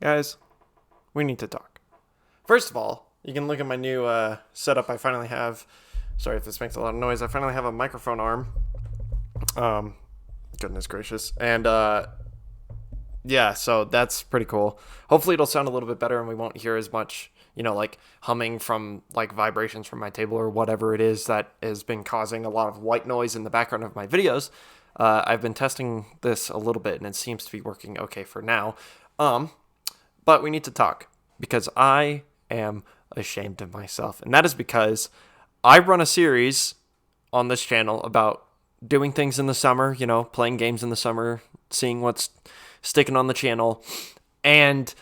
Guys, we need to talk. First of all, you can look at my new setup I finally have. Sorry if this makes a lot of noise. I finally have a microphone arm. Um, Goodness gracious. And yeah, so that's pretty cool. Hopefully it'll sound a little bit better and we won't hear as much, like humming from like vibrations from my table or whatever it is that has been causing a lot of white noise in the background of my videos. I've been testing this a little bit and it seems to be working okay for now. But we need to talk because I am ashamed of myself. And that is because I run a series on this channel about doing things in the summer, playing games in the summer, seeing what's sticking on the channel. And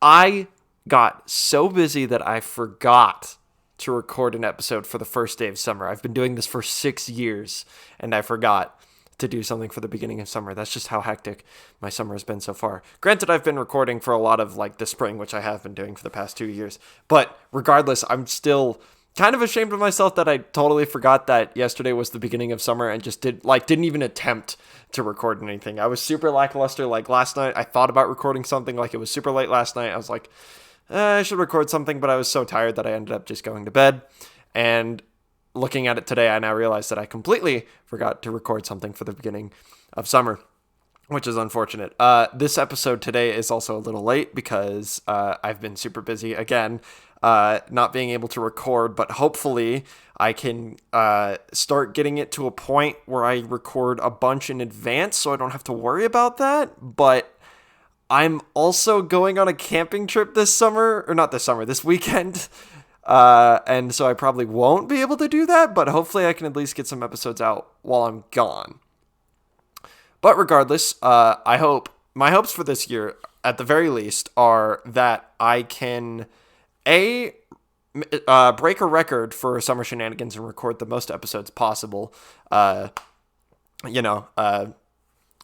I got so busy that I forgot to record an episode for the first day of summer. I've been doing this for 6 years and I forgot to do something for the beginning of summer. That's just how hectic my summer has been so far. Granted, I've been recording for a lot of like the spring, which I have been doing for the past 2 years. But regardless, I'm still kind of ashamed of myself that I totally forgot that yesterday was the beginning of summer and just didn't even attempt to record anything. I was super lackluster. Like last night, I thought about recording something. Like it was super late last night. I was like, I should record something, but I was so tired that I ended up just going to bed. And looking at it today, I now realize that I completely forgot to record something for the beginning of summer, which is unfortunate. This episode today is also a little late because I've been super busy again, not being able to record, but hopefully I can start getting it to a point where I record a bunch in advance so I don't have to worry about that. But I'm also going on a camping trip this weekend. And so I probably won't be able to do that, but hopefully I can at least get some episodes out while I'm gone. But regardless, my hopes for this year, at the very least, are that I can, break a record for Summer Shenanigans and record the most episodes possible,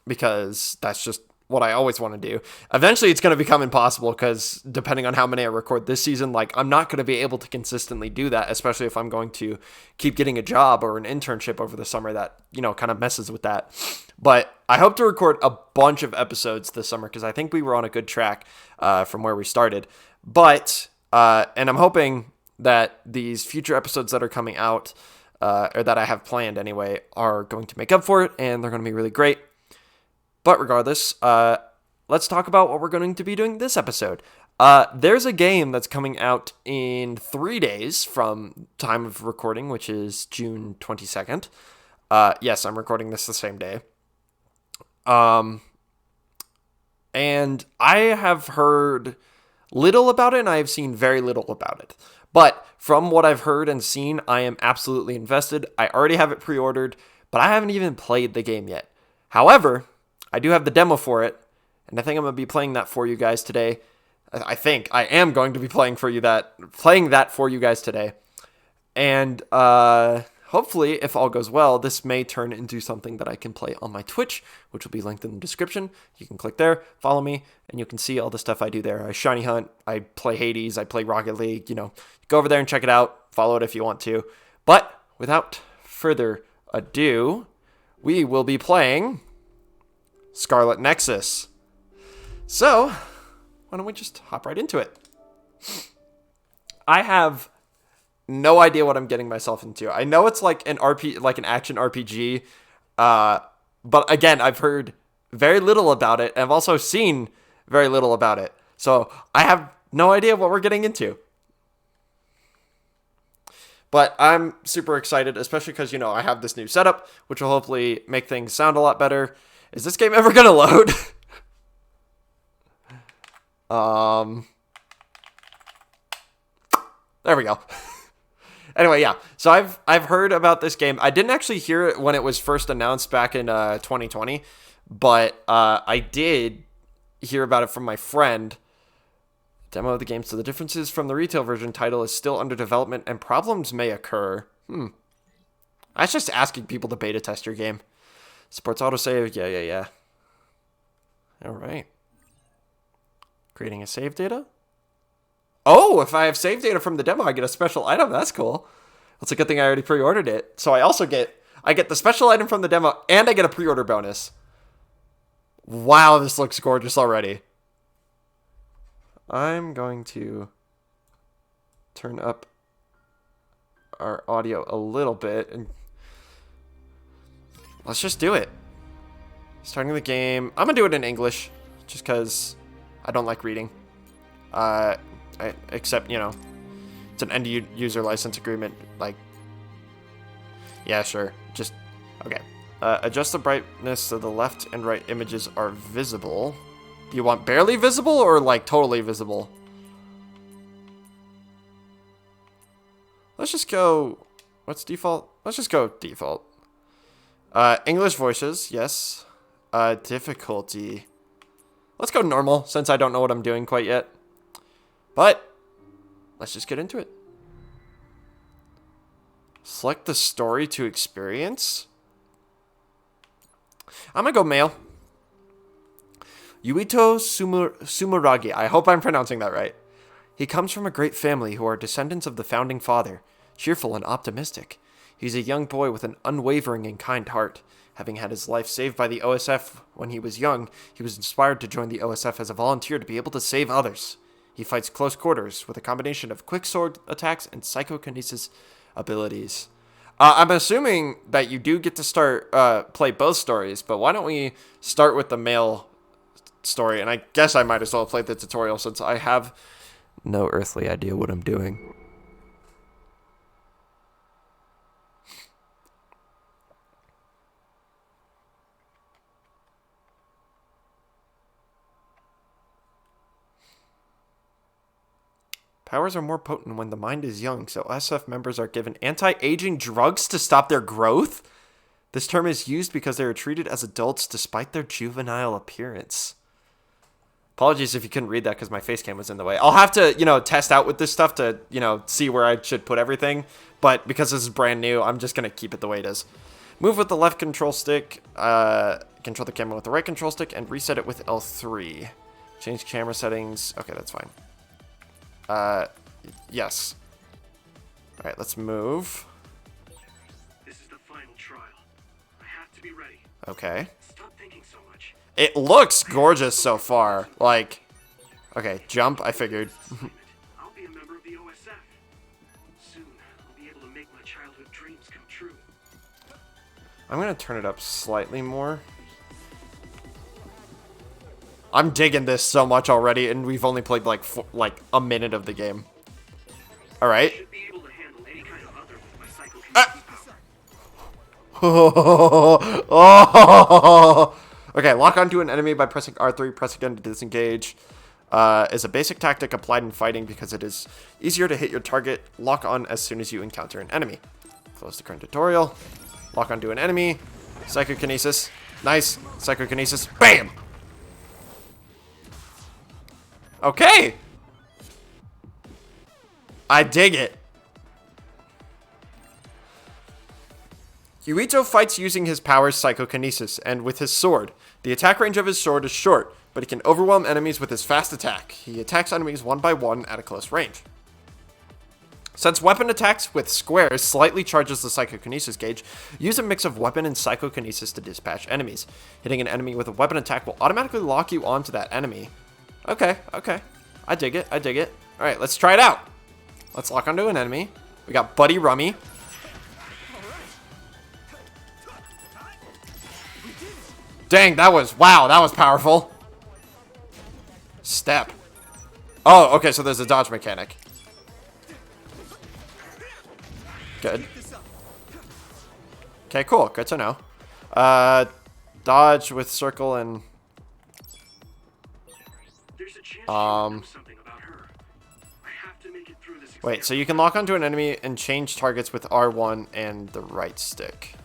because that's just what I always want to do. Eventually it's going to become impossible because depending on how many I record this season, like I'm not going to be able to consistently do that, especially if I'm going to keep getting a job or an internship over the summer that, kind of messes with that. But I hope to record a bunch of episodes this summer because I think we were on a good track from where we started. But, and I'm hoping that these future episodes that are coming out, or that I have planned anyway, are going to make up for it and they're going to be really great. But regardless, let's talk about what we're going to be doing this episode. There's a game that's coming out in 3 days from time of recording, which is June 22nd. Yes, I'm recording this the same day. And I have heard little about it, and I have seen very little about it. But from what I've heard and seen, I am absolutely invested. I already have it pre-ordered, but I haven't even played the game yet. However, I do have the demo for it, and I think I'm going to be playing that for you guys today. I think I am going to be playing that for you guys today. And hopefully, if all goes well, this may turn into something that I can play on my Twitch, which will be linked in the description. You can click there, follow me, and you can see all the stuff I do there. I shiny hunt, I play Hades, I play Rocket League, go over there and check it out. Follow it if you want to. But without further ado, we will be playing Scarlet Nexus. So, why don't we just hop right into it? I have no idea what I'm getting myself into. I know it's like an an action RPG, but again, I've heard very little about it, and I've also seen very little about it. So, I have no idea what we're getting into. But I'm super excited, especially because, I have this new setup, which will hopefully make things sound a lot better. Is this game ever going to load? There we go. Anyway, yeah. So I've heard about this game. I didn't actually hear it when it was first announced back in 2020, but I did hear about it from my friend. Demo of the game. So the differences from the retail version title is still under development and problems may occur. That's just asking people to beta test your game. Supports autosave. Yeah. All right. Creating a save data. Oh, if I have save data from the demo, I get a special item. That's cool. That's a good thing I already pre-ordered it. So I get the special item from the demo and I get a pre-order bonus. Wow, this looks gorgeous already. I'm going to turn up our audio a little bit and let's just do it. Starting the game. I'm gonna do it in English just because I don't like reading. Except, you know, it's an end user license agreement. Like, yeah, sure. Just, okay. Adjust the brightness so the left and right images are visible. Do you want barely visible or like totally visible? Let's just go, what's default? Let's just go default. English voices, yes. Difficulty. Let's go normal since I don't know what I'm doing quite yet. But let's just get into it. Select the story to experience. I'm gonna go male. Yuito Sumuragi. I hope I'm pronouncing that right. He comes from a great family who are descendants of the founding father, cheerful and optimistic. He's a young boy with an unwavering and kind heart. Having had his life saved by the OSF when he was young, he was inspired to join the OSF as a volunteer to be able to save others. He fights close quarters with a combination of quick sword attacks and psychokinesis abilities. I'm assuming that you do get to play both stories, but why don't we start with the male story? And I guess I might as well play the tutorial since I have no earthly idea what I'm doing. Powers are more potent when the mind is young, so SF members are given anti-aging drugs to stop their growth? This term is used because they are treated as adults despite their juvenile appearance. Apologies if you couldn't read that because my face cam was in the way. I'll have to, test out with this stuff to, see where I should put everything. But because this is brand new, I'm just going to keep it the way it is. Move with the left control stick, control the camera with the right control stick, and reset it with L3. Change camera settings. Okay, that's fine. Yes. All right, let's move. This is the final trial. I have to be ready. Okay. Stop thinking so much. It looks gorgeous so far. Like, okay, jump, I figured. I'll be a member of the OSF. Soon, I'll be able to make my childhood dreams come true. I'm gonna turn it up slightly more. I'm digging this so much already, and we've only played like a minute of the game. All right. Should be able to handle any kind of other with my psychokinesis power. Oh. Okay, lock onto an enemy by pressing R3, press again to disengage. Is a basic tactic applied in fighting because it is easier to hit your target. Lock on as soon as you encounter an enemy. Close the current tutorial. Lock onto an enemy. Psychokinesis. Nice. Psychokinesis. Bam! Okay. I dig it. Yuito fights using his powers psychokinesis and with his sword. The attack range of his sword is short, but he can overwhelm enemies with his fast attack. He attacks enemies one by one at a close range. Since weapon attacks with squares slightly charges the psychokinesis gauge, use a mix of weapon and psychokinesis to dispatch enemies. Hitting an enemy with a weapon attack will automatically lock you onto that enemy. Okay. I dig it. All right, let's try it out. Let's lock onto an enemy. We got Buddy Rummy. Dang, that was powerful. Step. Oh, okay, so there's a dodge mechanic. Good. Okay, cool. Good to know. Dodge with circle and... There's a chance something about her. I have to make it through this experiment. Wait, so you can lock onto an enemy and change targets with R1 and the right stick.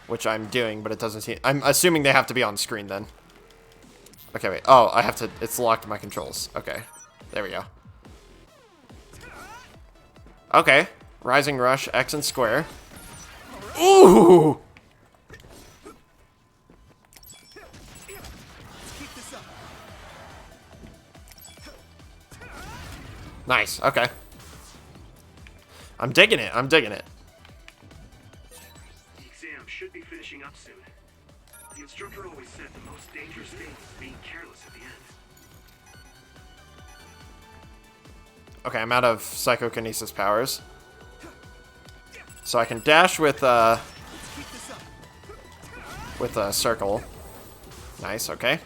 Which I'm doing, but it doesn't seem... I'm assuming they have to be on screen then. Okay, wait. Oh, I have to... It's locked to my controls. Okay. There we go. Okay. Rising Rush, X and square. Ooh! Nice. Okay. I'm digging it. The exam should be finishing up soon. The instructor always said the most dangerous thing is being careless at the end. Okay, I'm out of psychokinesis powers. So I can dash with a circle. Nice, okay.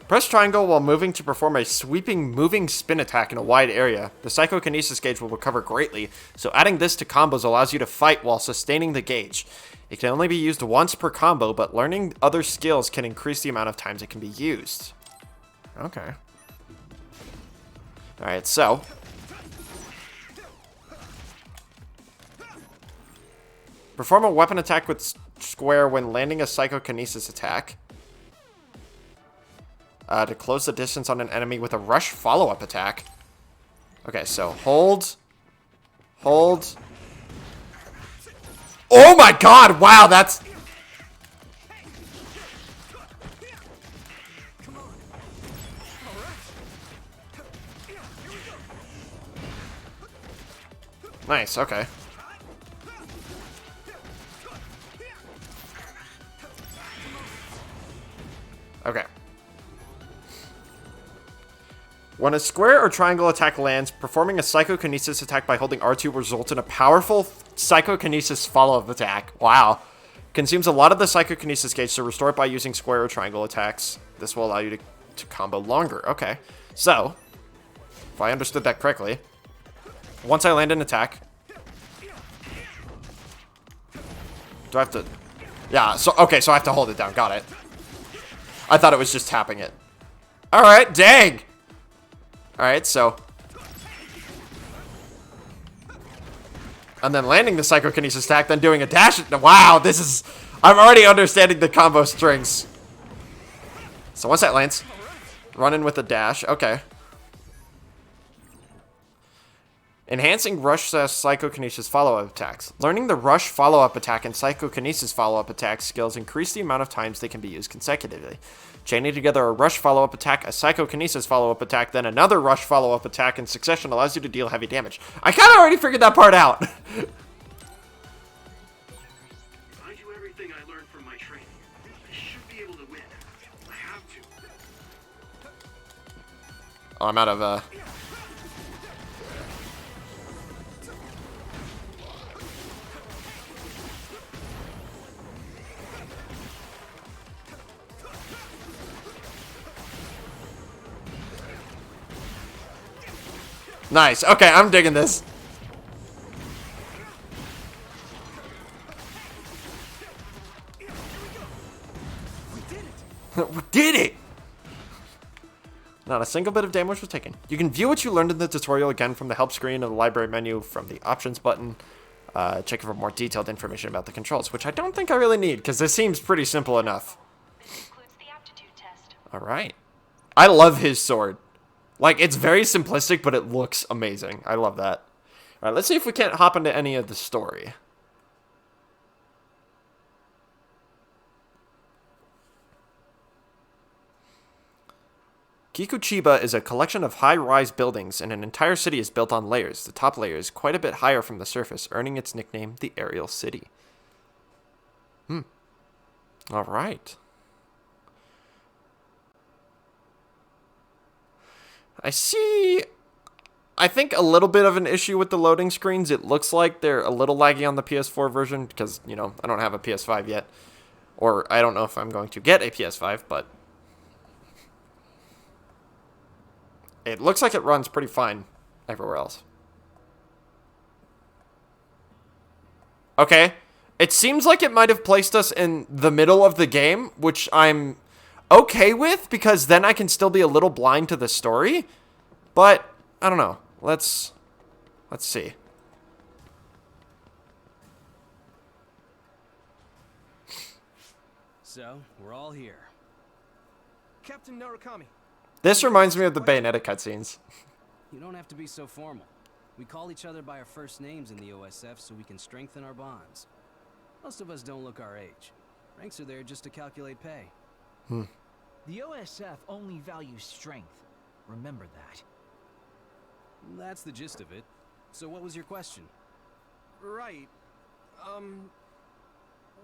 Press triangle while moving to perform a sweeping moving spin attack in a wide area. The psychokinesis gauge will recover greatly, so adding this to combos allows you to fight while sustaining the gauge. It can only be used once per combo, but learning other skills can increase the amount of times it can be used. Okay. Alright, so perform a weapon attack with square when landing a psychokinesis attack. To close the distance on an enemy with a rush follow-up attack. Okay, so hold. Hold. Oh my god! Wow, that's... Nice, okay. Okay. When a square or triangle attack lands, performing a psychokinesis attack by holding R2 results in a powerful psychokinesis follow-up attack. Wow. Consumes a lot of the psychokinesis gauge, so restore it by using square or triangle attacks. This will allow you to combo longer. Okay. So, if I understood that correctly, once I land an attack... Do I have to... Yeah, so, okay, so I have to hold it down. Got it. I thought it was just tapping it. Alright, dang! Alright, so... And then landing the psychokinesis attack, then doing a dash. Wow, this is... I'm already understanding the combo strings. So once that lands, run in with a dash. Okay. Enhancing rush psychokinesis follow-up attacks. Learning the rush follow-up attack and psychokinesis follow-up attack skills increase the amount of times they can be used consecutively. Chaining together a rush follow-up attack, a psychokinesis follow-up attack, then another rush follow-up attack in succession allows you to deal heavy damage. I kind of already figured that part out. I do everything I learned from my training. I should be able to win. I have to. Oh, I'm out of, Nice. Okay, I'm digging this. We did it! Not a single bit of damage was taken. You can view what you learned in the tutorial again from the help screen of the library menu from the options button. Check for more detailed information about the controls, which I don't think I really need, because this seems pretty simple enough. This concludes the aptitude test. Alright. I love his sword. Like, it's very simplistic, but it looks amazing. I love that. Alright, let's see if we can't hop into any of the story. Kikuchiba is a collection of high-rise buildings, and an entire city is built on layers. The top layer is quite a bit higher from the surface, earning its nickname, the Aerial City. Alright. I see, I think, a little bit of an issue with the loading screens. It looks like they're a little laggy on the PS4 version because, you know, I don't have a PS5 yet. Or I don't know if I'm going to get a PS5, but it looks like it runs pretty fine everywhere else. Okay. It seems like it might have placed us in the middle of the game, which I'm okay with, because then I can still be a little blind to the story. But I don't know. Let's see. So, we're all here. Captain Narukami. This reminds me of the Bayonetta cutscenes. You don't have to be so formal. We call each other by our first names in the OSF so we can strengthen our bonds. Most of us don't look our age. Ranks are there just to calculate pay. The OSF only values strength. Remember that. That's the gist of it. So what was your question? Right.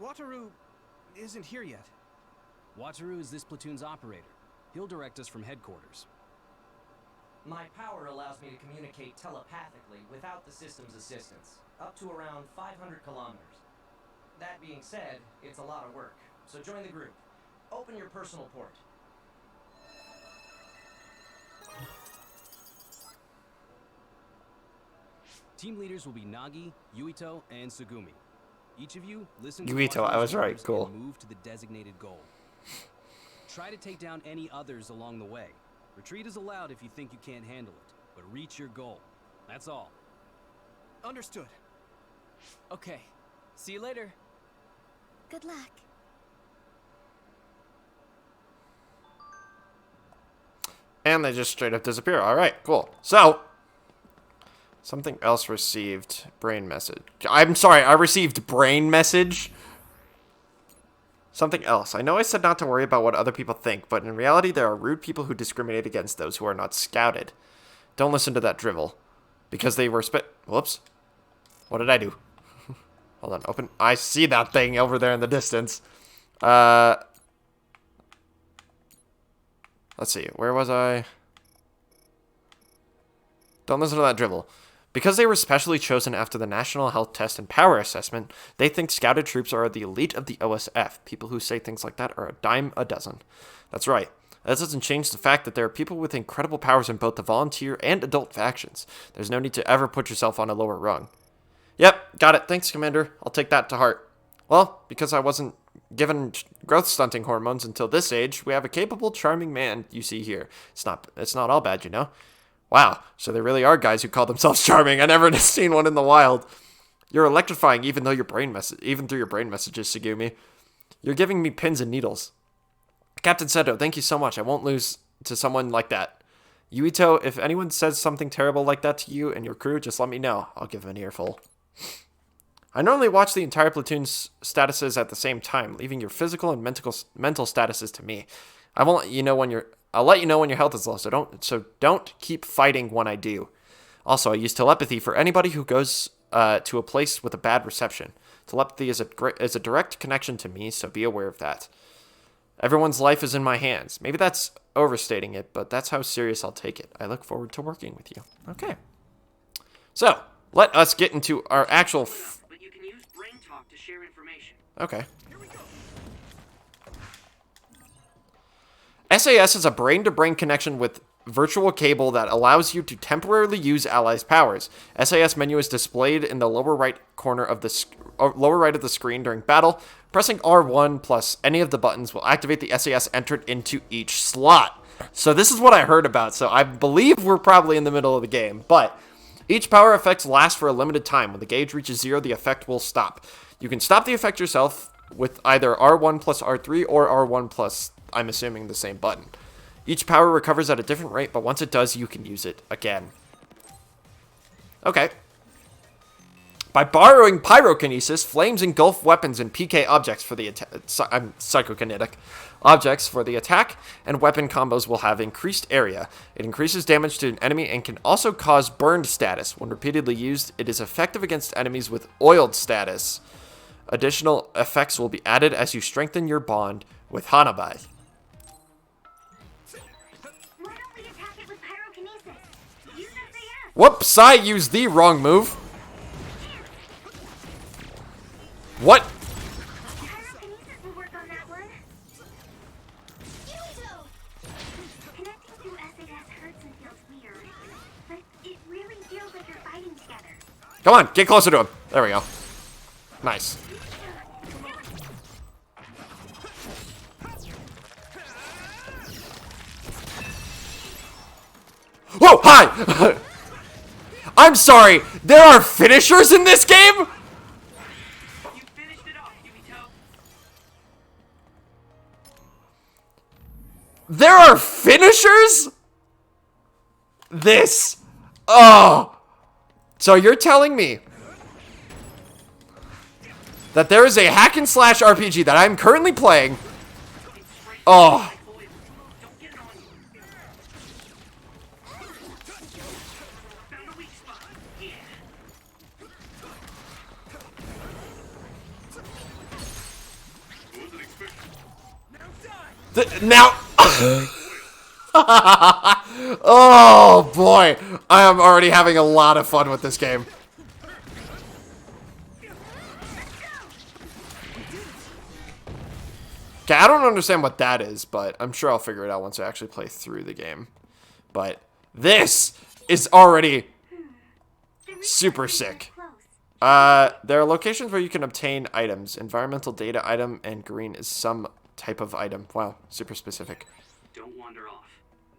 Wataru isn't here yet. Wataru is this platoon's operator. He'll direct us from headquarters. My power allows me to communicate telepathically without the system's assistance, up to around 500 kilometers. That being said, it's a lot of work, so join the group. Open your personal port. Team leaders will be Nagi, Yuito, and Sugumi. Each of you listen Yuito, to I was right, orders cool. and move to the designated goal. Try to take down any others along the way. Retreat is allowed if you think you can't handle it, but reach your goal. That's all. Understood. Okay. See you later. Good luck. And they just straight up disappear. All right, cool. So, something else received. Brain message. I'm sorry, I received brain message. Something else. I know I said not to worry about what other people think, but in reality, there are rude people who discriminate against those who are not scouted. Don't listen to that drivel. Because they were Whoops. What did I do? Hold on, open. I see that thing over there in the distance. Let's see. Where was I? Don't listen to that drivel. Because they were specially chosen after the National Health Test and Power Assessment, they think scouted troops are the elite of the OSF. People who say things like that are a dime a dozen. That's right. That doesn't change the fact that there are people with incredible powers in both the volunteer and adult factions. There's no need to ever put yourself on a lower rung. Yep, got it. Thanks, Commander. I'll take that to heart. Well, because I wasn't given growth stunting hormones until this age, we have a capable, charming man you see here. It's not all bad, you know. Wow, so there really are guys who call themselves charming. I never seen one in the wild. You're electrifying even through your brain messages, Sugumi. You're giving me pins and needles. Captain Seto, thank you so much. I won't lose to someone like that. Yuito, if anyone says something terrible like that to you and your crew, just let me know. I'll give them an earful. I normally watch the entire platoon's statuses at the same time, leaving your physical and mental statuses to me. I'll let you know when your health is low, so don't keep fighting when I do. Also, I use telepathy for anybody who goes to a place with a bad reception. Telepathy is a direct connection to me, so be aware of that. Everyone's life is in my hands. Maybe that's overstating it, but that's how serious I'll take it. I look forward to working with you. Okay. So, let us get into our actual... But you can use brain talk to share information. Okay. SAS is a brain-to-brain connection with virtual cable that allows you to temporarily use allies' powers. SAS menu is displayed in the lower right corner of the lower right of the screen during battle. Pressing R1 plus any of the buttons will activate the SAS entered into each slot. So this is what I heard about. So I believe we're probably in the middle of the game, but each power effect lasts for a limited time. When the gauge reaches 0, the effect will stop. You can stop the effect yourself with either R1 plus R3 or R1 plus, I'm assuming, the same button. Each power recovers at a different rate, but once it does, you can use it again. Okay. By borrowing pyrokinesis, flames engulf weapons and PK objects for the I'm psychokinetic. Objects for the attack and weapon combos will have increased area. It increases damage to an enemy and can also cause burned status. When repeatedly used, it is effective against enemies with oiled status. Additional effects will be added as you strengthen your bond with Hanabi. Why don't we attack it with pyrokinesis? Use SAS. Whoops, I used the wrong move. What? Pyrokinesis will work on that one. Connecting through SAS hurts and feels weird, but it really feels like you're fighting together. Come on, get closer to him. There we go. Nice. Whoa, hi! I'm sorry, there are finishers in this game? You finished it off, Yuito. There are finishers? This. Oh. So you're telling me that there is a hack and slash RPG that I'm currently playing. Oh. Don't get it on you. Found a weak spot. Yeah. Wasn't expecting. Now die! Now... Oh, boy. I am already having a lot of fun with this game. Okay, I don't understand what that is, but I'm sure I'll figure it out once I actually play through the game. But this is already super sick. There are locations where you can obtain items. Environmental data item and green is some type of item. Wow, super specific. Don't wander off.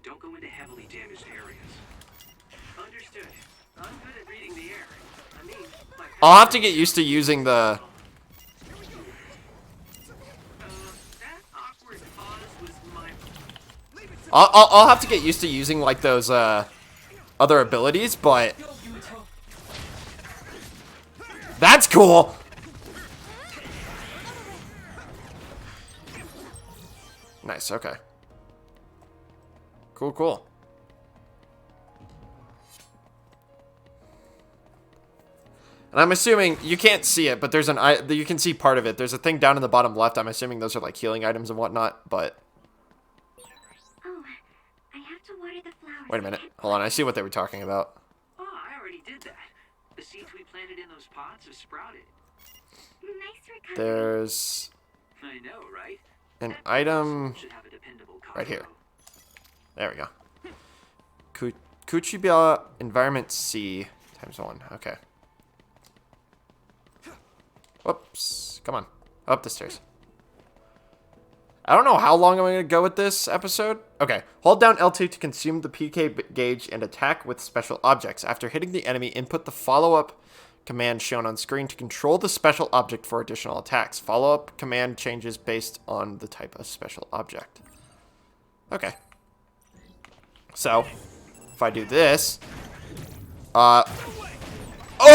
Don't go into heavily damaged areas. Understood. I'm good at reading the air. I mean, my I'll have to get used to using the... that awkward pause was my... I'll have to get used to using, like, those, other abilities, but... That's cool! Nice, okay. Cool, cool. And I'm assuming, you can't see it, but there's you can see part of it. There's a thing down in the bottom left. I'm assuming those are, like, healing items and whatnot, but... Oh, I have to water the flowers. Wait a minute. Hold on, I see what they were talking about. Oh, I already did that. The seeds we planted in those pots have sprouted. Nice recovery. There's I know, right? an item Should have a dependable right here. cargo. There we go. Kuchiba Environment C ×1. Okay. Whoops. Come on. Up the stairs. I don't know how long I'm going to go with this episode. Okay. Hold down L2 to consume the PK gauge and attack with special objects. After hitting the enemy, input the follow-up command shown on screen to control the special object for additional attacks. Follow-up command changes based on the type of special object. Okay. So, if I do this... Oh! Wow.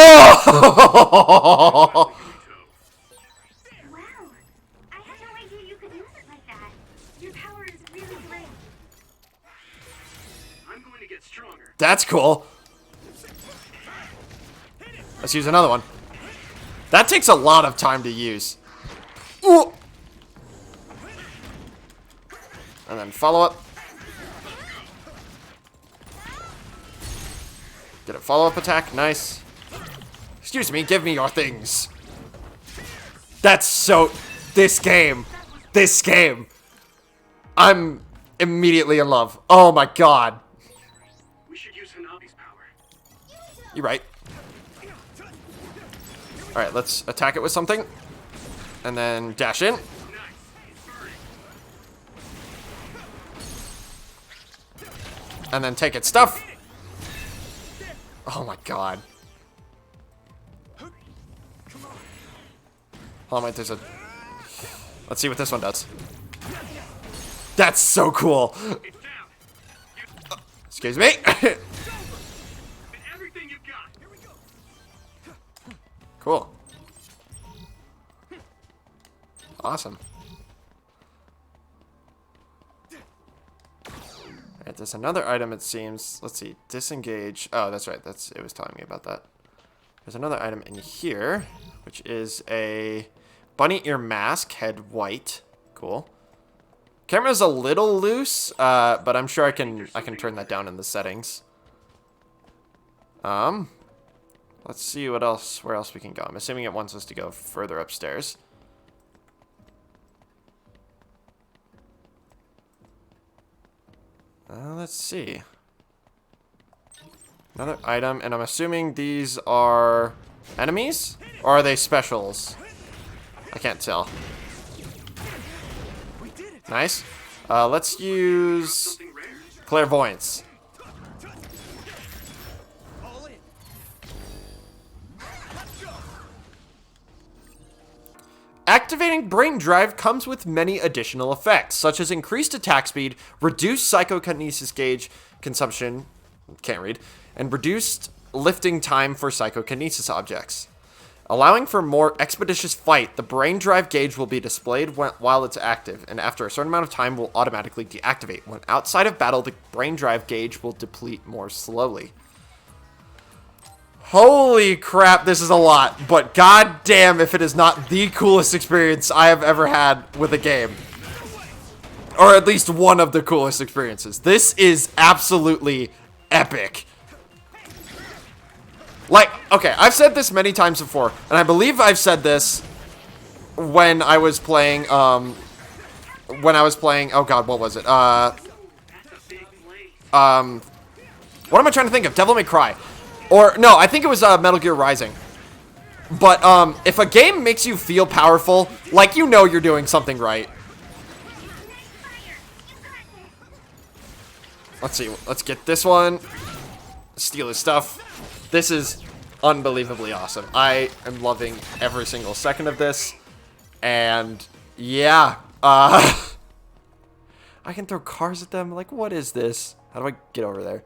I had no idea you could use it like that. Your power is really great. I'm going to get stronger. That's cool. Let's use another one. That takes a lot of time to use. Ooh. And then follow up. Get a follow-up attack. Nice. Excuse me, give me your things. That's so... This game. This game. I'm immediately in love. Oh my god. We should use Hanabi's power. You're right. Alright, let's attack it with something. And then dash in. Nice. It's burning. And then take its stuff. Oh my god. Oh my, there's a... Let's see what this one does. That's so cool. It's down. Excuse me. And everything you've got. Here we go. Cool. Awesome. Alright, there's another item it seems. Let's see. Disengage. Oh, that's right. It was telling me about that. There's another item in here, which is a bunny ear mask, head white. Cool. Camera's a little loose, but I'm sure I can turn that down in the settings. Let's see where else we can go. I'm assuming it wants us to go further upstairs. Let's see. Another item, and I'm assuming these are enemies? Or are they specials? I can't tell. Nice. Let's use Something rare. clairvoyance. Activating Brain Drive comes with many additional effects, such as increased attack speed, reduced psychokinesis gauge consumption, can't read, and reduced lifting time for psychokinesis objects. Allowing for more expeditious fight, the Brain Drive gauge will be displayed while it's active, and after a certain amount of time will automatically deactivate. When outside of battle, the Brain Drive gauge will deplete more slowly. Holy crap, this is a lot, but goddamn if it is not the coolest experience I have ever had with a game. or at least one of the coolest experiences. This is absolutely epic. Like, okay, I've said this many times before, and I believe I've said this when I was playing, oh god, what was it? That's a big place. What am I trying to think of? Devil May Cry. Or, no, I think it was, Metal Gear Rising. But, if a game makes you feel powerful, like, you know you're doing something right. Let's see, let's get this one. Steal his stuff. This is unbelievably awesome. I am loving every single second of this. And, yeah, I can throw cars at them. Like, what is this? How do I get over there?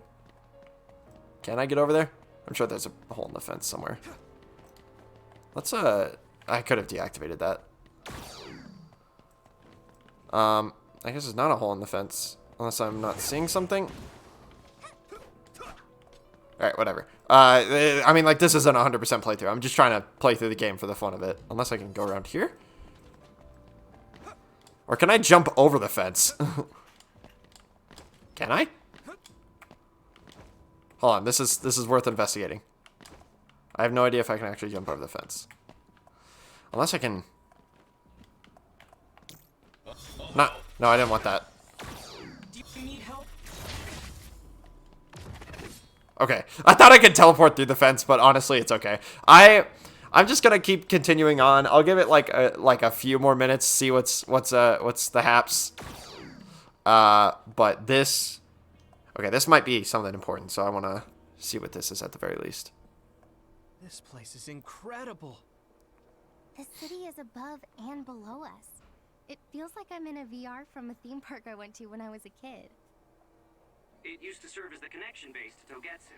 Can I get over there? I'm sure there's a hole in the fence somewhere. Let's, I could have deactivated that. I guess there's not a hole in the fence. Unless I'm not seeing something. Alright, whatever. I mean, like, this isn't a 100% playthrough. I'm just trying to play through the game for the fun of it. Unless I can go around here. Or can I jump over the fence? Can I? Hold on, this is worth investigating. I have no idea if I can actually jump over the fence. Unless I can... No, I didn't want that. Do you need help? Okay, I thought I could teleport through the fence, but honestly, it's okay. I'm just gonna keep continuing on. I'll give it like a few more minutes, see what's the haps. But this, okay, this might be something important, so I want to see what this is at the very least. This place is incredible. The city is above and below us. It feels like I'm in a VR from a theme park I went to when I was a kid. It used to serve as the connection base to Togetsu.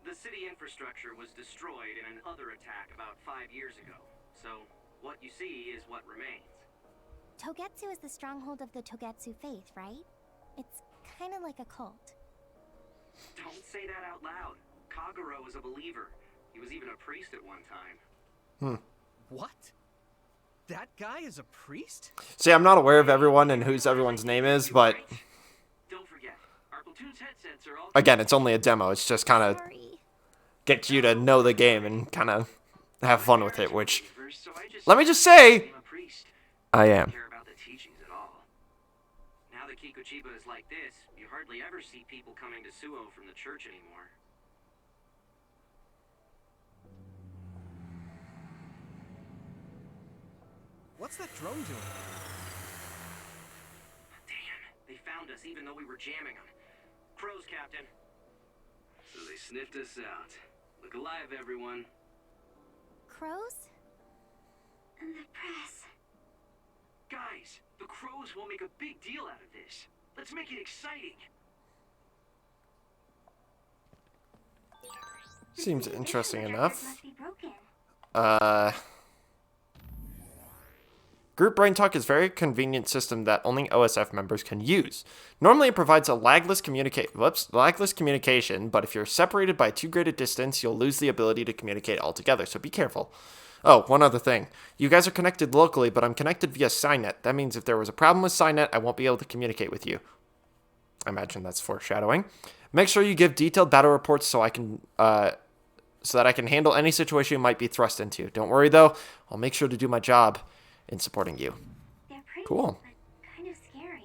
The city infrastructure was destroyed in an other attack about 5 years ago. So, what you see is what remains. Togetsu is the stronghold of the Togetsu faith, right? It's kind of like a cult. Don't say that out loud. Kagero is a believer. He was even a priest at one time. What? That guy is a priest? See, I'm not aware of everyone and whose everyone's name is, but Don't forget, our platoon's headsets are all... again, it's only a demo. It's just kind of Sorry. get you to know the game and kind of have fun with it, which, So let me just say, I'm a priest. I Don't am. care about the teachings at all. Now that Kikuchiba is like this, you hardly ever see people coming to Suo from the church anymore. What's that drone doing? Damn, they found us even though we were jamming them. Crows, Captain. So they sniffed us out. Look alive, everyone. Crows? And the press. Guys, the crows will make a big deal out of this. Let's make it exciting. Seems interesting enough. Must be broken. Group Brain Talk is a very convenient system that only OSF members can use. Normally, it provides a lagless communication, but if you're separated by too great a distance, you'll lose the ability to communicate altogether, so be careful. Oh, one other thing. You guys are connected locally, but I'm connected via Signet. That means if there was a problem with Signet, I won't be able to communicate with you. I imagine that's foreshadowing. Make sure you give detailed battle reports so that I can handle any situation you might be thrust into. Don't worry, though. I'll make sure to do my job in supporting you. They're pretty, Cool. but kind of scary.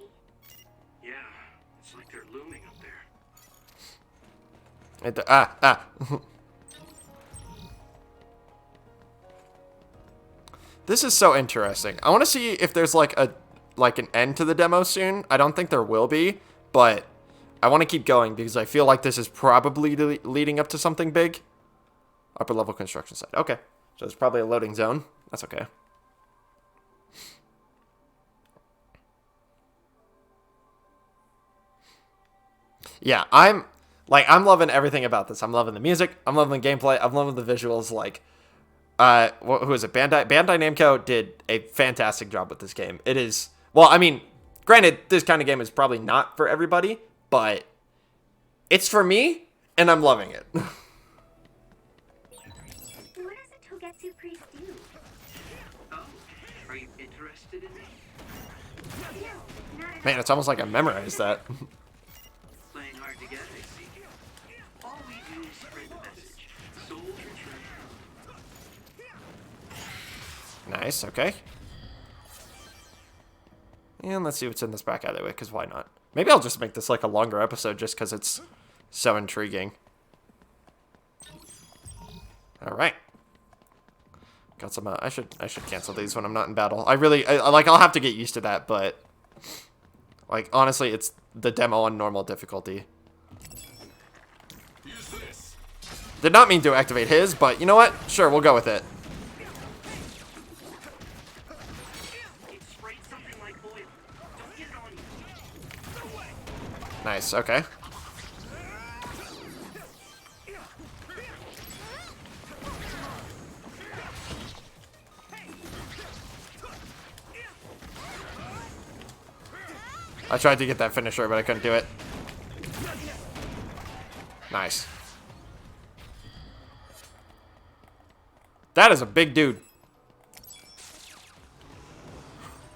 Yeah, it's like they're looming up there. This is so interesting. I want to see if there's like an end to the demo soon. I don't think there will be, but I want to keep going because I feel like this is probably leading up to something big. Upper level construction site. Okay. So it's probably a loading zone. That's okay. Yeah, I'm loving everything about this. I'm loving the music. I'm loving the gameplay. I'm loving the visuals. Like, who is it? Bandai Namco did a fantastic job with this game. It is, well, I mean, granted, this kind of game is probably not for everybody, but it's for me, and I'm loving it. What does a Togetsu priest do? Oh, are you interested in me? Man, it's almost like I memorized that. Playing hard to get, I see. All we do is spread the message. Soldier treasure. Nice, okay. And let's see what's in this back alleyway, because why not? Maybe I'll just make this like a longer episode just because it's so intriguing. Alright. Got some, I should cancel these when I'm not in battle. I'll have to get used to that, but like, honestly, it's the demo on normal difficulty. Did not mean to activate his, but you know what? Sure, we'll go with it. It sprayed something like oil. Don't get it on you. Nice, okay. I tried to get that finisher, but I couldn't do it. Nice. That is a big dude.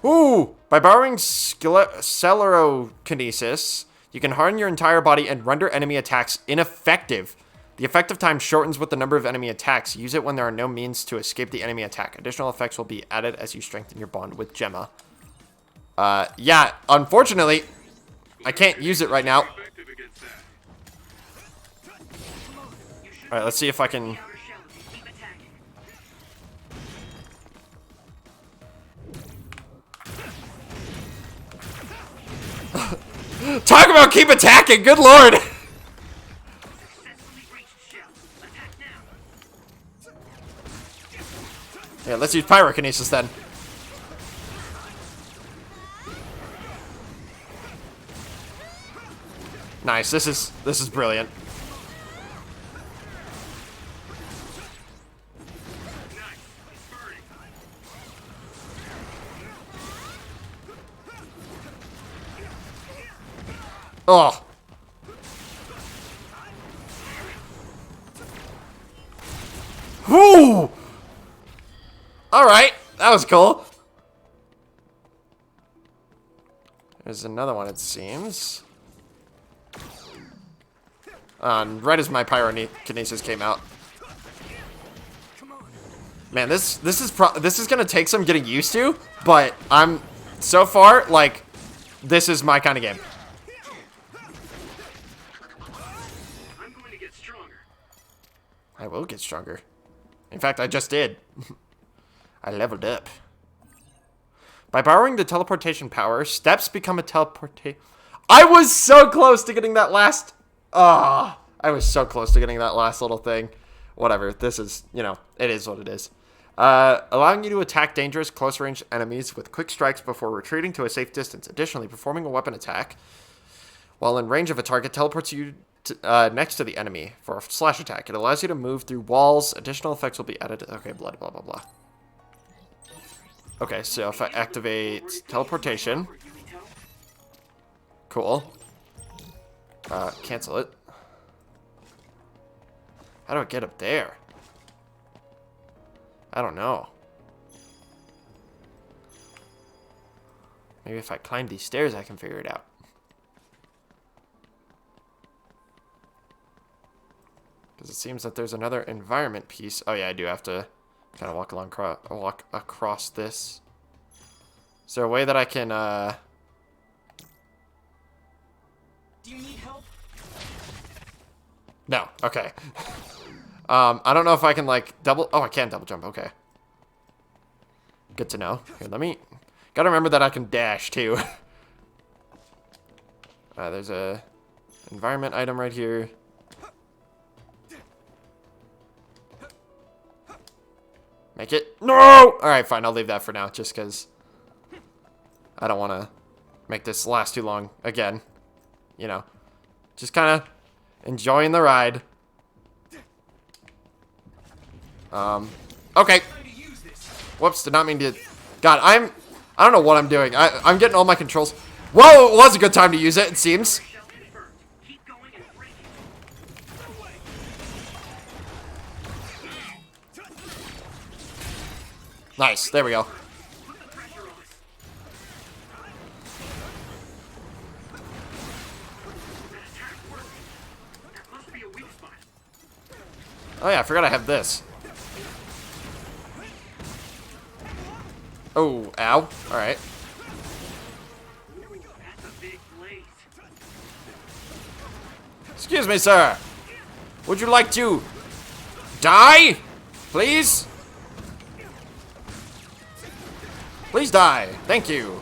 Ooh! By borrowing Celerokinesis, you can harden your entire body and render enemy attacks ineffective. The effective time shortens with the number of enemy attacks. Use it when there are no means to escape the enemy attack. Additional effects will be added as you strengthen your bond with Gemma. Yeah, unfortunately, I can't use it right now. Alright, let's see if I can... Talk about keep attacking, good lord! Yeah, let's use pyrokinesis then. Nice, this is brilliant. Oh. Whoo! Alright, that was cool. There's another one, it seems. Right as my pyrokinesis came out. Man, this is gonna take some getting used to, but I'm so far like this is my kind of game. I'm going to get stronger. I will get stronger. In fact, I just did. I leveled up. By borrowing the teleportation power, steps become a teleportation. I was so close to getting that last. I was so close to getting that last little thing. Whatever. This is, you know, it is what it is. Allowing you to attack dangerous close-range enemies with quick strikes before retreating to a safe distance. Additionally, performing a weapon attack while in range of a target teleports you to, next to the enemy for a slash attack. It allows you to move through walls. Additional effects will be added. Okay, blah, blah, blah, blah. Okay, so if I activate teleportation. Cool. Cancel it. How do I get up there? I don't know. Maybe if I climb these stairs, I can figure it out. Because it seems that there's another environment piece. Oh yeah, I do have to kind of walk across this. Is there a way that I can, Do you need help? No, okay. I don't know if I can, like, double... Oh, I can double jump, okay. Good to know. Here, let me... Gotta remember that I can dash, too. There's a environment item right here. Make it... No! Alright, fine, I'll leave that for now, just because I don't want to make this last too long again. You know, just kind of enjoying the ride. Okay. Whoops, did not mean to... God, I don't know what I'm doing. I'm getting all my controls. Whoa, it was a good time to use it, it seems. Nice, there we go. Oh yeah, I forgot I have this. Oh, ow. Alright. That's a big blaze. Excuse me, sir. Would you like to die? Please? Please die. Thank you.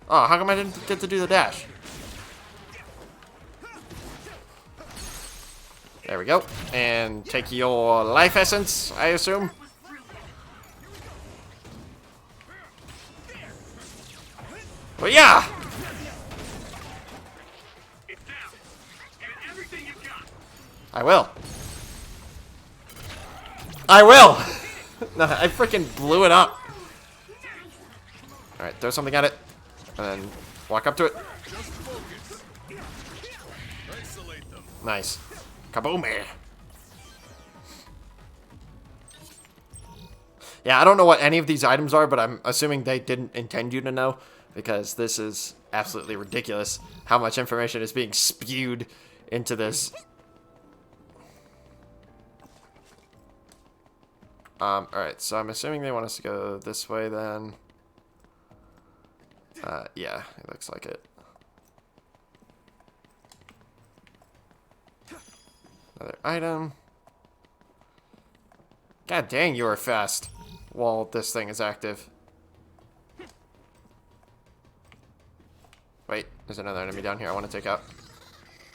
Oh, how come I didn't get to do the dash? There we go. And take your life essence, I assume. Well, yeah. It's down. Give it everything you've got. I will. I will. No, I freaking blew it up. All right, throw something at it, and then walk up to it. Nice. Kaboom! Yeah, I don't know what any of these items are, but I'm assuming they didn't intend you to know, because this is absolutely ridiculous how much information is being spewed into this. Alright, so I'm assuming they want us to go this way then. Yeah, it looks like it. Another item. God dang, you are fast while this thing is active. Wait, there's another enemy down here I want to take out.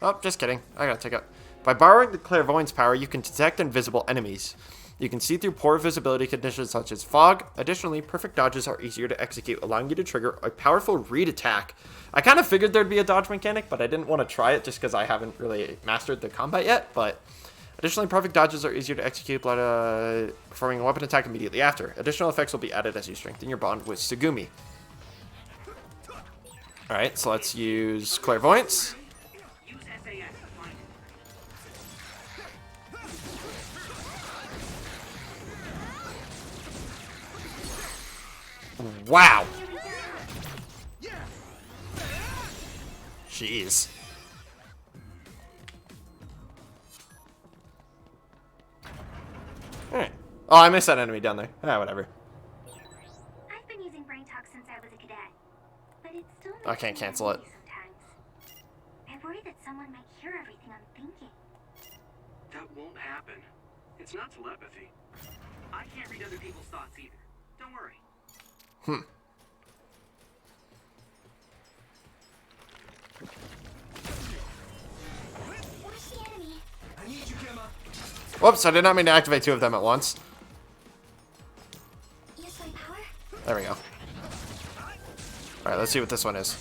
Oh, just kidding. I gotta take out. By borrowing the clairvoyance power, you can detect invisible enemies. You can see through poor visibility conditions such as fog. Additionally, perfect dodges are easier to execute, allowing you to trigger a powerful read attack. I kind of figured there'd be a dodge mechanic, but I didn't want to try it just because I haven't really mastered the combat yet. But additionally, perfect dodges are easier to execute, performing a weapon attack immediately after. Additional effects will be added as you strengthen your bond with Tsugumi. Alright, so let's use clairvoyance. Use SAS to find it. Wow. Jeez. Alright. Oh, I missed that enemy down there. Ah, whatever. I've been using brain talk since I was a cadet, but it's still I can't cancel it. sometimes. I worry that someone might hear everything I'm thinking. That won't happen. It's not telepathy. I can't read other people's thoughts either. Don't worry. Watch the enemy. I need you, Gemma. Whoops, I did not mean to activate two of them at once. Use my power. There we go. Alright, let's see what this one is.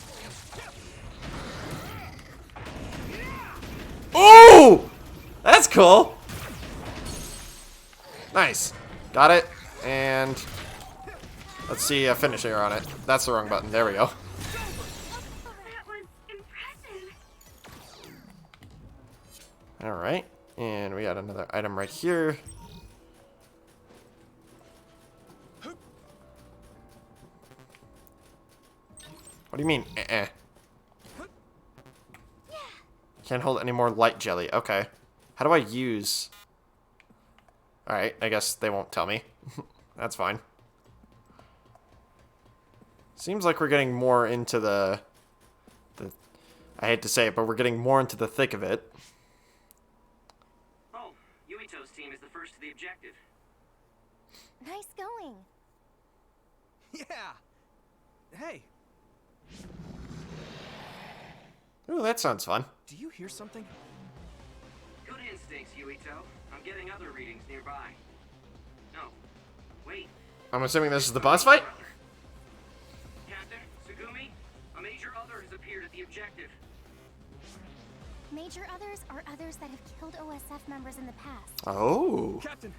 Ooh! That's cool! Nice. Got it. And let's see a finisher on it. That's the wrong button. There we go. That was impressive. Alright. And we got another item right here. What do you mean, eh-eh? Can't hold any more light jelly. Okay. How do I use... Alright, I guess they won't tell me. That's fine. Seems like we're getting more into the... I hate to say it, but we're getting more into the thick of it. Oh, Yuito's team is the first to the objective. Nice going. Yeah. Hey, Ooh, that sounds fun. do you hear something? Good instincts, Yuito. I'm getting other readings nearby. No. Wait. I'm assuming this is the boss fight? Captain, Tsugumi, a major other has appeared at the objective. Major others are others that have killed OSF members in the past. Oh. Captain,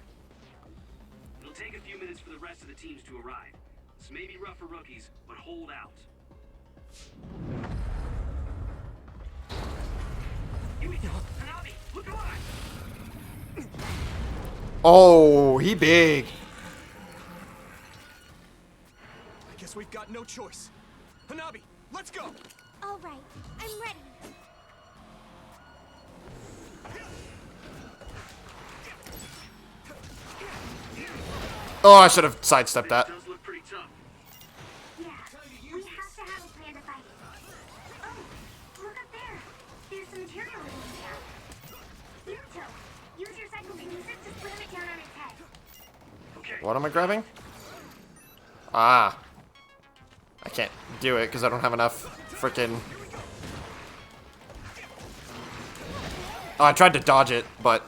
It'll take a few minutes for the rest of the teams to arrive. This may be rough for rookies, but hold out. Yuito, Hanabi, look alive! Oh, he big. I guess we've got no choice. Hanabi, let's go! All right, I'm ready. Oh, I should have sidestepped that. Does look pretty tough. Yeah, we have to have a plan to fight it. Oh, look up there. There's some material in there. Naruto, use your psychokinesis to slam it down on its head. Okay. What am I grabbing? Ah. I can't do it because I don't have enough freaking... Oh, I tried to dodge it, but...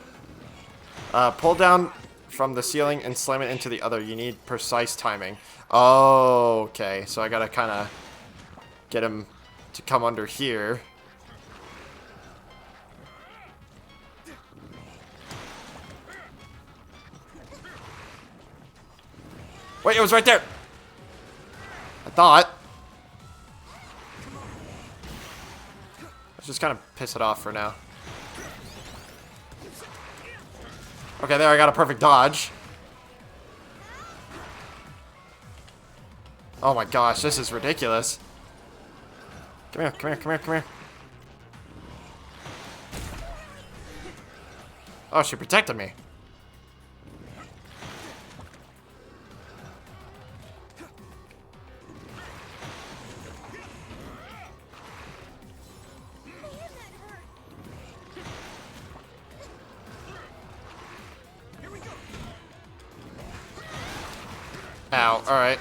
pull down from the ceiling and slam it into the other. You need precise timing. Oh, okay. So I gotta kind of get him to come under here. Wait, it was right there. I thought. Let's just kind of piss it off for now. Okay, there, I got a perfect dodge. Oh my gosh, this is ridiculous. Come here, come here, come here, come here. Oh, she protected me. Ow, alright.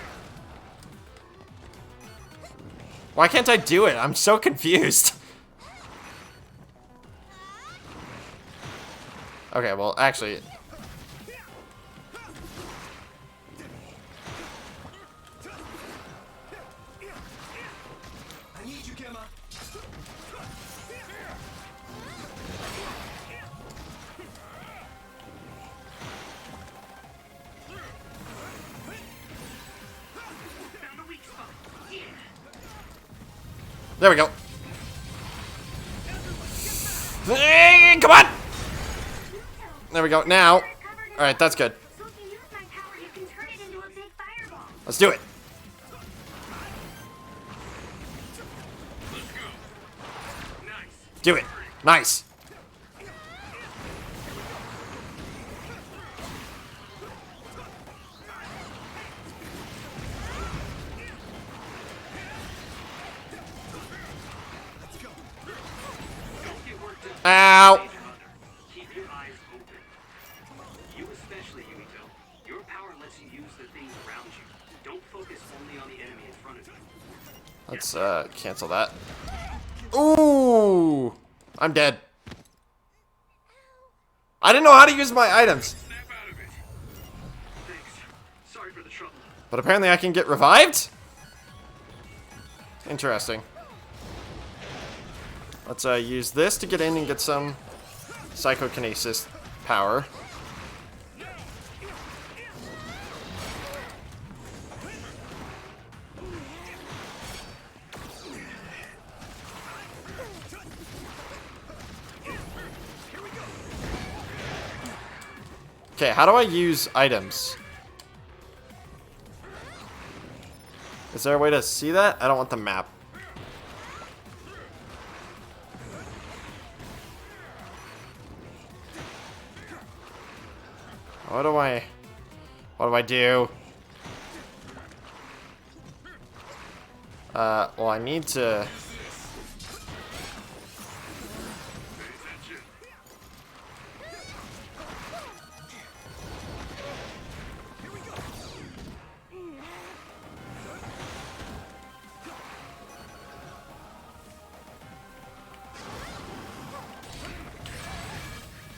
Why can't I do it? I'm so confused. Okay, well, actually... I need you, Gemma. Found the weak spot. Yeah. There we go. Hey, come on! There we go. Now. Alright, that's good. So if you use my power, you can turn it into a big fireball. Let's do it. Nice. Do it. Nice. Ow. Keep your eyes open. You especially, Yumito. Your power lets you use the things around you. Don't focus only on the enemy in front of you. Let's cancel that. Ooh. I'm dead. I didn't know how to use my items. Snap out of it. Thanks. Sorry for the trouble. But apparently I can get revived? Interesting. Let's use this to get in and get some psychokinesis power. Okay, how do I use items? Is there a way to see that? I don't want the map. What do I do? Well, I need to...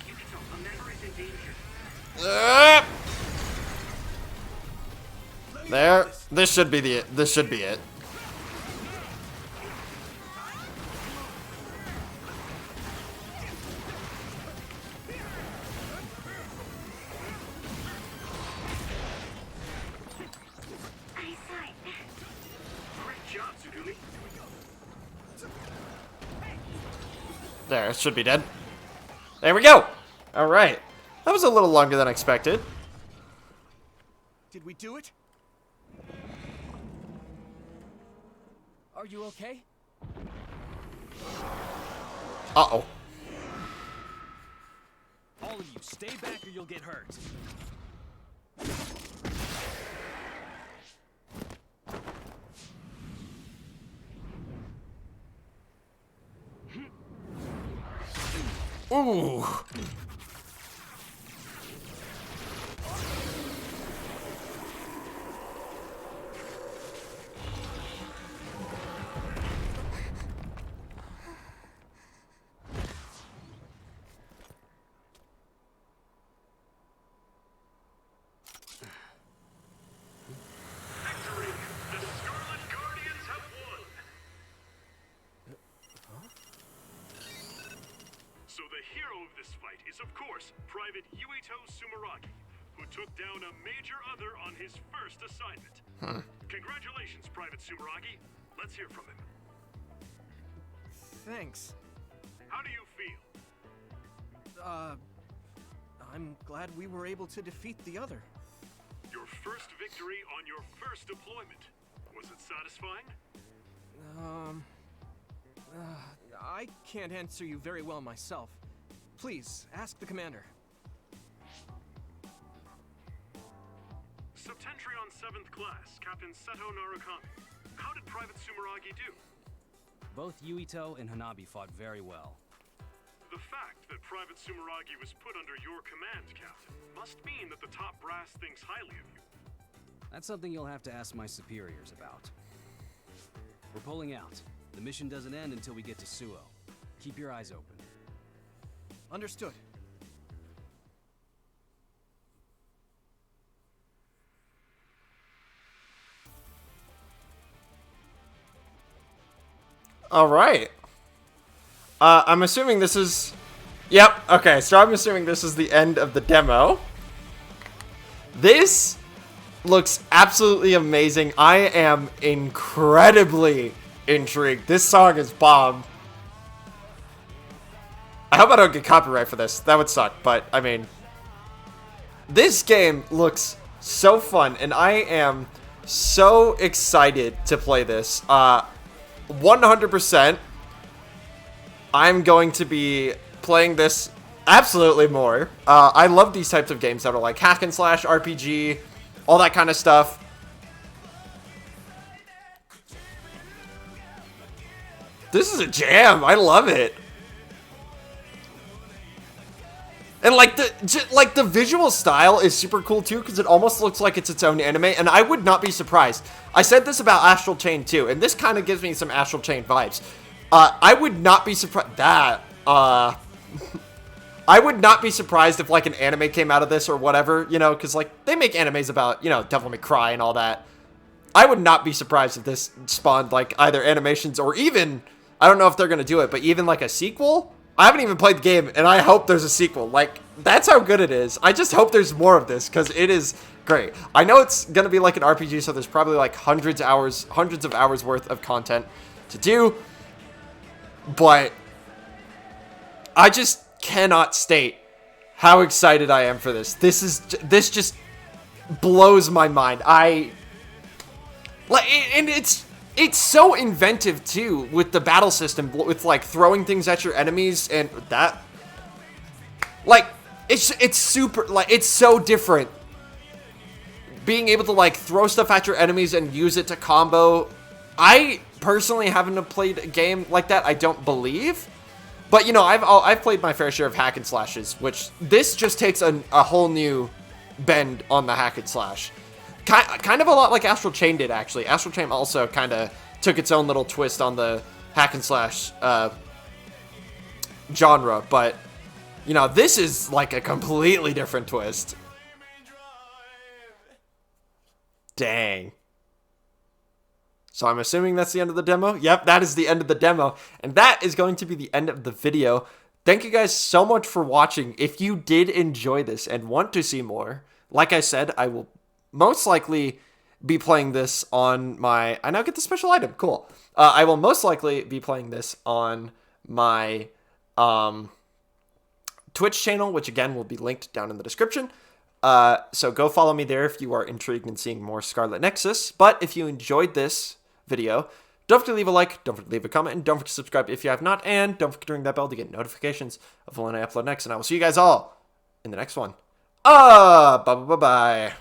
Yumito, a member is in danger. There. This should be the. This should be it. I saw it. Great job, Tsugumi. There. It should be dead. There we go. All right. That was a little longer than expected. Did we do it? Are you okay? Uh-oh. All of you, stay back or you'll get hurt. Ooh. Victory! The Scarlet Guardians have won! So the hero of this fight is, of course, Private Yuito Sumeragi, who took down a major other on his first assignment. Congratulations, Private Sumeragi. Let's hear from him. Thanks. How do you feel? I'm glad we were able to defeat the other. Your first victory on your first deployment. Was it satisfying? I can't answer you very well myself. Please, ask the commander. Septentrion 7th Class, Captain Seto Narukami. How did Private Sumeragi do? Both Yuito and Hanabi fought very well. The fact that Private Sumeragi was put under your command, Captain, must mean that the top brass thinks highly of you. That's something you'll have to ask my superiors about. We're pulling out. The mission doesn't end until we get to Suo. Keep your eyes open. Understood. All right. I'm assuming this is... Yep, okay, so I'm assuming this is the end of the demo. This looks absolutely amazing. I am incredibly intrigued. This song is bomb. I hope I don't get copyright for this. That would suck, but, I mean... This game looks so fun, and I am so excited to play this. 100%. I'm going to be playing this absolutely more. I love these types of games that are like hack and slash, RPG, all that kind of stuff. This is a jam. I love it. And like the visual style is super cool too, because it almost looks like it's its own anime, and I would not be surprised. I said this about Astral Chain too, and this kind of gives me some Astral Chain vibes. I would not be surprised I would not be surprised if like an anime came out of this or whatever, you know, because like they make animes about, you know, Devil May Cry and all that. I would not be surprised if this spawned like either animations or even, I don't know if they're gonna do it, but even like a sequel. I haven't even played the game, and I hope there's a sequel. Like, that's how good it is. I just hope there's more of this, because it is great. I know it's going to be like an RPG, so there's probably like hundreds of hours worth of content to do. But I just cannot state how excited I am for this. This just blows my mind. And it's so inventive too with the battle system, with like throwing things at your enemies and that. Like it's super, like it's so different. Being able to like throw stuff at your enemies and use it to combo. I personally haven't played a game like that, I don't believe. But you know, I've played my fair share of hack and slashes, which this just takes a whole new bend on the hack and slash. Kind of a lot like Astral Chain did, actually. Astral Chain also kind of took its own little twist on the hack and slash genre, but you know, this is like a completely different twist. Dang. So I'm assuming that's the end of the demo? Yep, that is the end of the demo. And that is going to be the end of the video. Thank you guys so much for watching. If you did enjoy this and want to see more, like I said, I will most likely be playing this on my... I now get the special item. Cool. I will most likely be playing this on my Twitch channel, which again will be linked down in the description. So go follow me there if you are intrigued in seeing more Scarlet Nexus. But if you enjoyed this video, don't forget to leave a like, don't forget to leave a comment, and don't forget to subscribe if you have not, and don't forget to ring that bell to get notifications of when I upload next. And I will see you guys all in the next one. Bye-bye-bye-bye.